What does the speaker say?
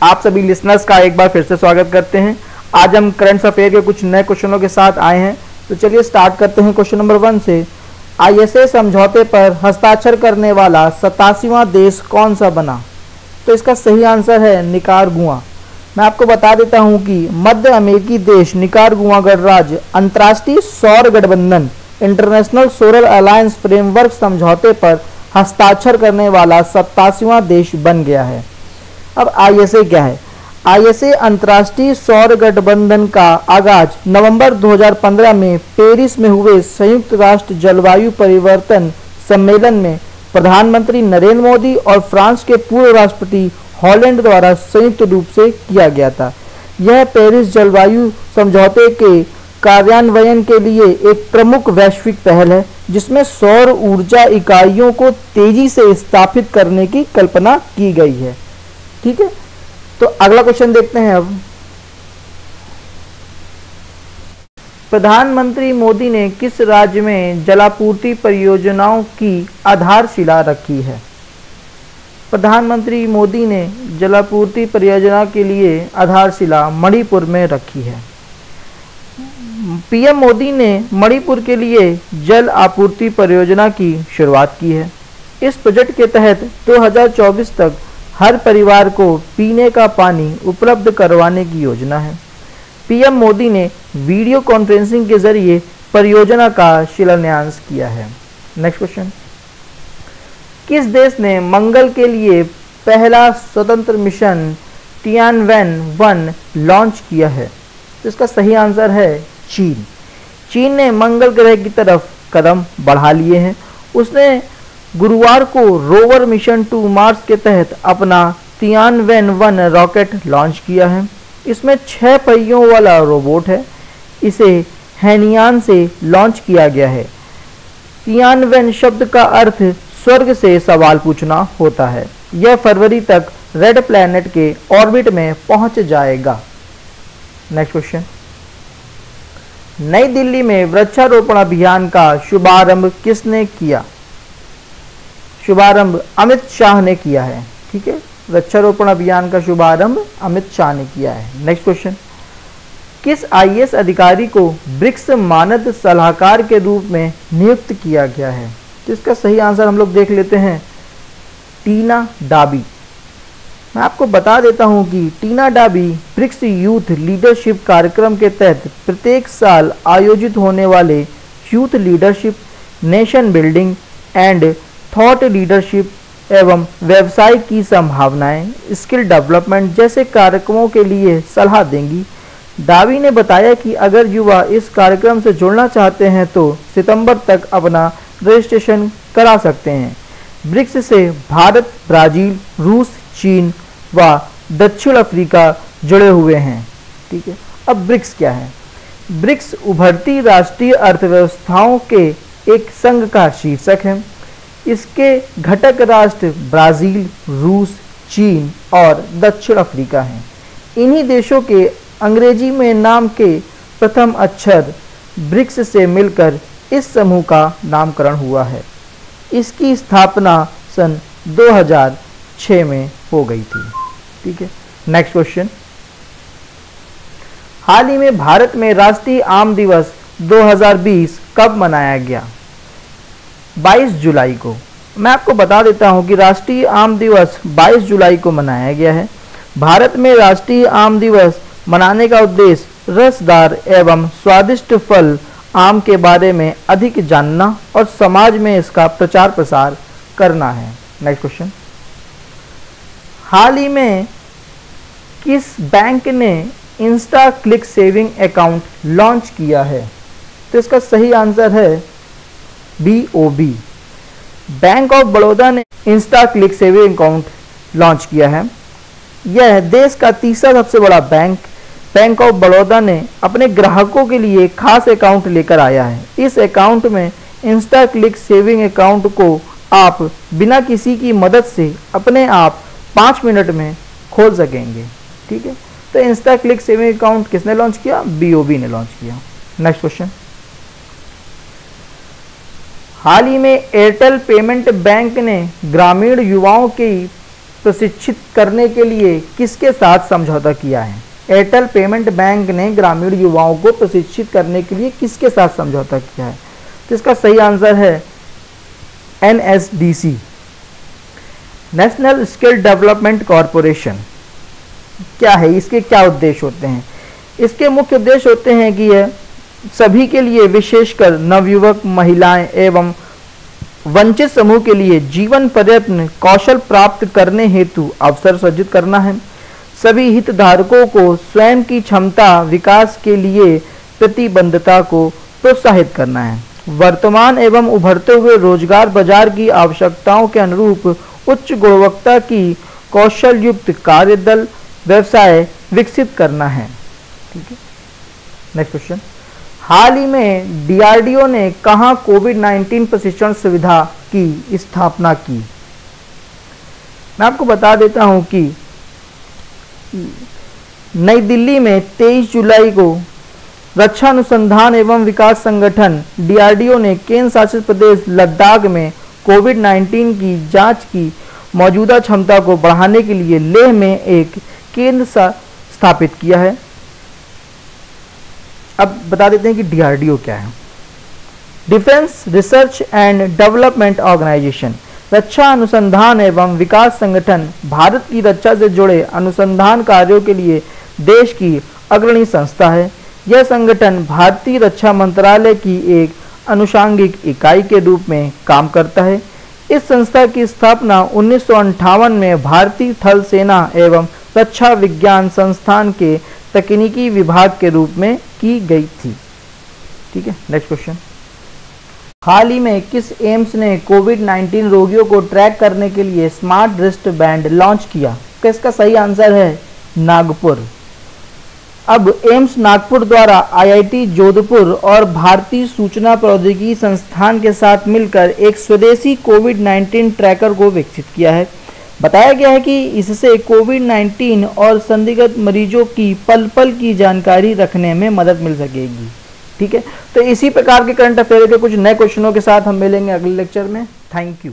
आप सभी लिसनर्स का एक बार फिर से स्वागत करते हैं। आज हम करंट अफेयर के कुछ नए क्वेश्चनों के साथ आए हैं। तो चलिए स्टार्ट करते हैं क्वेश्चन नंबर 1 से। आईएसए समझौते पर हस्ताक्षर करने वाला 87वां देश कौन सा बना? तो इसका सही आंसर है निकारागुआ। मैं आपको बता देता हूं कि मध्य अमेरिकी देश निकारागुआ गणराज्य अंतर्राष्ट्रीय सौर गठबंधन इंटरनेशनल सोलर अलायंस फ्रेमवर्क समझौते पर हस्ताक्षर करने वाला 87वां देश बन गया है। अब आईएसए क्या है? आईएसए अंतर्राष्ट्रीय सौर गठबंधन का आगाज नवंबर 2015 में पेरिस में हुए संयुक्त राष्ट्र जलवायु परिवर्तन सम्मेलन में प्रधानमंत्री नरेंद्र मोदी और फ्रांस के पूर्व राष्ट्रपति हॉलैंड द्वारा संयुक्त रूप से किया गया था। यह पेरिस जलवायु समझौते के कार्यान्वयन के लिए एक प्रमुख वैश्विक पहल है, जिसमें सौर ऊर्जा इकाइयों को तेजी से स्थापित करने की कल्पना की गई है। ठीक है, तो अगला क्वेश्चन देखते हैं। अब प्रधानमंत्री मोदी ने किस राज्य में जलापूर्ति परियोजनाओं की आधारशिला रखी है? प्रधानमंत्री मोदी ने जलापूर्ति परियोजना के लिए आधारशिला मणिपुर में रखी है। पीएम मोदी ने मणिपुर के लिए जल आपूर्ति परियोजना की शुरुआत की है। इस प्रोजेक्ट के तहत 2024 तक हर परिवार को पीने का पानी उपलब्ध करवाने की योजना है। पीएम मोदी ने वीडियो कॉन्फ्रेंसिंग के जरिए परियोजना का शिलान्यास किया है। नेक्स्ट क्वेश्चन, किस देश ने मंगल के लिए पहला स्वतंत्र मिशन टियानवेन-1 लॉन्च किया है? तो इसका सही आंसर है चीन। चीन ने मंगल ग्रह की तरफ कदम बढ़ा लिए हैं। उसने गुरुवार को रोवर मिशन टू मार्स के तहत अपना टियानवेन-1 रॉकेट लॉन्च किया है। इसमें 6 पहियों वाला रोबोट है। इसे हैनियान से लॉन्च किया गया है। टियानवेन शब्द का अर्थ स्वर्ग से सवाल पूछना होता है। यह फरवरी तक रेड प्लैनेट के ऑर्बिट में पहुंच जाएगा। नेक्स्ट क्वेश्चन, नई दिल्ली में वृक्षारोपण अभियान का शुभारंभ किसने किया? शुभारंभ अमित शाह ने किया है। ठीक है, वृक्षारोपण अभियान का शुभारंभ अमित शाह ने किया है। नेक्स्ट क्वेश्चन, किस आईएएस अधिकारी को ब्रिक्स मानद सलाहकार के रूप में नियुक्त किया गया है? तो इसका सही आंसर हम लोग देख लेते हैं, टीना डाबी। मैं आपको बता देता हूं कि टीना डाबी ब्रिक्स यूथ लीडरशिप कार्यक्रम के तहत प्रत्येक साल आयोजित होने वाले youth leadership, nation building and thought leadership एवं व्यवसाय की संभावनाएं, स्किल डेवलपमेंट जैसे कार्यक्रमों के लिए सलाह देंगी। डाबी ने बताया कि अगर युवा इस कार्यक्रम से जुड़ना चाहते हैं तो सितंबर तक अपना रजिस्ट्रेशन करा सकते हैं। ब्रिक्स से भारत, ब्राजील, रूस, चीन व दक्षिण अफ्रीका जुड़े हुए हैं। ठीक है, अब ब्रिक्स क्या है? ब्रिक्स उभरती राष्ट्रीय अर्थव्यवस्थाओं के एक संघ का शीर्षक है। इसके घटक राष्ट्र ब्राजील, रूस, चीन और दक्षिण अफ्रीका हैं। इन्हीं देशों के अंग्रेजी में नाम के प्रथम अक्षर ब्रिक्स से मिलकर इस समूह का नामकरण हुआ है। इसकी स्थापना सन 2006 में हो गई थी। ठीक है, नेक्स्ट क्वेश्चन, हाल ही में भारत में राष्ट्रीय आम दिवस 2020 कब मनाया गया? 22 जुलाई को। मैं आपको बता देता हूं कि राष्ट्रीय आम दिवस 22 जुलाई को मनाया गया है। भारत में राष्ट्रीय आम दिवस मनाने का उद्देश्य रसदार एवं स्वादिष्ट फल आम के बारे में अधिक जानना और समाज में इसका प्रचार प्रसार करना है। नेक्स्ट क्वेश्चन, हाल ही में किस बैंक ने Insta click saving account launch किया है? तो इसका सही आंसर है BOB। बैंक ऑफ बड़ौदा ने Insta click saving account launch किया है। यह देश का तीसरा सबसे बड़ा बैंक ऑफ बड़ौदा ने अपने ग्राहकों के लिए खास अकाउंट लेकर आया है। इस अकाउंट में इंस्टा क्लिक सेविंग अकाउंट को आप बिना किसी की मदद से अपने आप 5 मिनट में खोल सकेंगे। ठीक है, तो इंस्टा क्लिक सेविंग अकाउंट किसने लॉन्च किया? BOB ने लॉन्च किया। नेक्स्ट क्वेश्चन, हाल ही में एयरटेल पेमेंट बैंक ने ग्रामीण युवाओं की प्रशिक्षित करने के लिए किसके साथ समझौता किया है? एयरटेल पेमेंट बैंक ने ग्रामीण युवाओं को प्रशिक्षित करने के लिए किसके साथ समझौता किया है? तो इसका सही आंसर है NSDC, national skill development corporation. क्या है, इसके क्या उद्देश्य होते हैं? इसके मुख्य उद्देश्य होते हैं कि यह सभी के लिए, विशेषकर नवयुवक, महिलाएं एवं वंचित समूह के लिए जीवन पर्यंत कौशल प्राप्त करने हेतु अवसर सृजित करना है। सभी हितधारकों को स्वयं की क्षमता विकास के लिए प्रतिबद्धता को प्रोत्साहित करना है। वर्तमान एवं उभरते हुए रोजगार बाजार की आवश्यकताओं के अनुरूप उच्च गुणवत्ता की कौशल युक्त कार्यदल व्यवसाय विकसित करना है। ठीक है, नेक्स्ट क्वेश्चन। हाल ही में DRDO ने कहां कोविड-19 प्रशिक्षण सुविधा की स्थापना की? मैं आपको बता देता हूं कि नई दिल्ली में 23 जुलाई को रक्षा अनुसंधान एवं विकास संगठन DRDO ने केंद्र शासित प्रदेश लद्दाख में कोविड-19 की जांच की मौजूदा क्षमता को बढ़ाने के लिए लेह में एक केंद्र स्थापित किया है। अब बता देते हैं कि DRDO क्या है। Defence research and development organisation, रक्षा अनुसंधान एवं विकास संगठन भारत की रक्षा से जुड़े अनुसंधान कार्यों के लिए देश की अग्रणी संस्था है। यह संगठन भारतीय रक्षा मंत्रालय की एक अनुषांगिक इकाई के रूप में काम करता है। इस संस्था की स्थापना 1958 में भारतीय थल सेना एवं रक्षा विज्ञान संस्थान के तकनीकी विभाग के रूप में की गई थी। ठीक है, नेक्स्ट क्वेश्चन। हाल ही में किस एम्स ने कोविड-19 रोगियों को ट्रैक करने के लिए स्मार्ट रिस्ट बैंड लॉन्च किया? तो इसका सही आंसर है नागपुर। अब एम्स नागपुर द्वारा IIT जोधपुर और भारतीय सूचना प्रौद्योगिकी संस्थान के साथ मिलकर एक स्वदेशी कोविड-19 ट्रैकर को विकसित किया है। बताया गया है कि इससे कोविड-19 और संदिग्ध मरीजों की पल पल की जानकारी रखने में मदद मिल सकेगी। ठीक है, तो इसी प्रकार के करंट अफेयर के कुछ नए क्वेश्चनों के साथ हम मिलेंगे अगले लेक्चर में। Thank you.